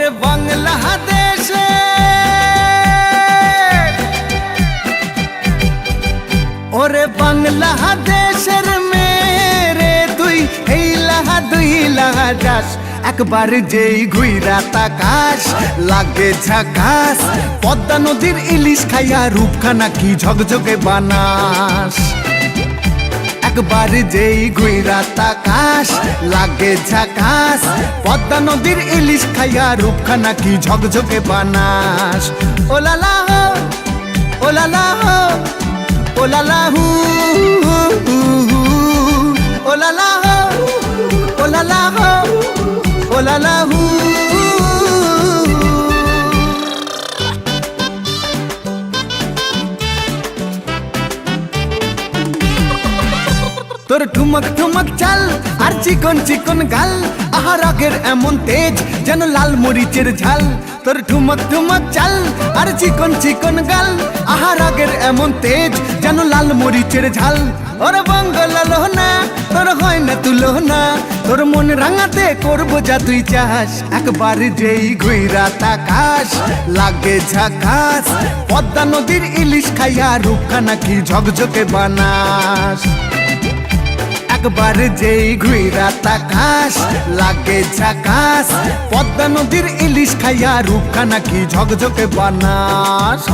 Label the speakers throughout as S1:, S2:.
S1: ওরে বাংলাদেশে ওরে বাংলাদেশের মেরে তুই এই লাহা দুই লাহা যাস একবার যেই ঘুইরা তাকাস লাগে ঝাকাস পদ্মা নদীর ইলিশ খাইয়া রূপখানা কি ঝকঝকে বানাস একবার যেই ঘুইরা তাকাস লাগে ঝাকাস পদ্মা নদীর ইলিশ খাইয়া রূপখানা কি ঝকঝকে বানাস ওলালা হো ওলালা হো ওলালা হু ওলালা হো ওলালা হো ওলালা হু তোর ঠুমক ঠুমক চাল আর চিকন চিকন গাল আহার আগের এমন তেজ যেন লাল মরিচের ঝাল তোর ঠুমক ঠুমক চাল আর চিকন চিকন গাল আহার আগের এমন তেজ যেন লাল মরিচের ঝাল ওর বাংলা লোহনা তোর হয় না তুলনা তোর মন রাঙাতে করবো যা তুই চাস একবার যেই ঘুইরা তাকাস লাগে ঝাকাস পদ্মা নদীর ইলিশ খাইয়া রূপখানা কি ঝকঝকে বানাস একবার যেই ঘুইরা তাকাস লাগে ঝাকাস পদ্মা নদীর ইলিশ খাইয়া রূপখানা কি ঝকঝকে বানাস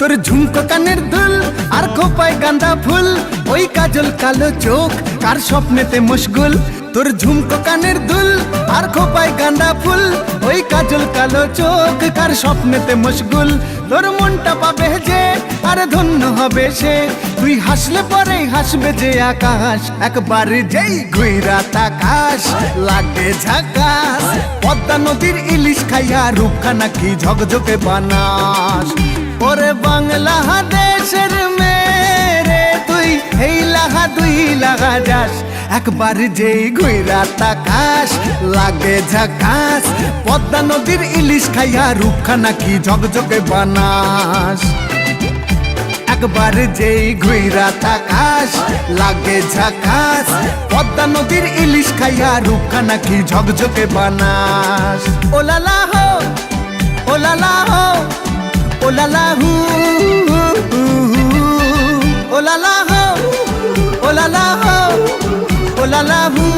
S1: তোর ঝুমকো কানের দুল আর খোপায় গাঁদা ফুল ওই কাজল কালো চোখ কার স্বপ্নেতে মশগুল তোর ঝুমকো কানের দুল আর খোপায় গাঁদা ফুল ওই কাজল কালো চোখ কার স্বপ্নেতে মশগুল তোর মনটা পাবে যে আর ধন্য হবে সে তুই হাসলে পরে হাসবে যে আকাশ একবার যেই ঘুইরা তাকাস লাগে ঝাকাস পদ্মা নদীর ইলিশ খাইয়া রূপখানা কি ঝকঝকে বানাস ওরে বাংলাদেশের মেরে তুই এই লাহা দুই লাহা যাস একবার যেই ঘুইরা তাকাস লাগে ঝাকাস পদ্মা নদীর ইলিশ খাইয়া রূপখানা কি ঝকঝকে বানাস একবার যেই ঘুইরা তাকাস লাগে ঝাকাস পদ্মা নদীর ইলিশ খাইয়া রূপখানা কি ঝকঝকে বানাস ওলালা হো ওলালা হো ওলালা হু ওলালা হো ওলালা হো ওলালা হু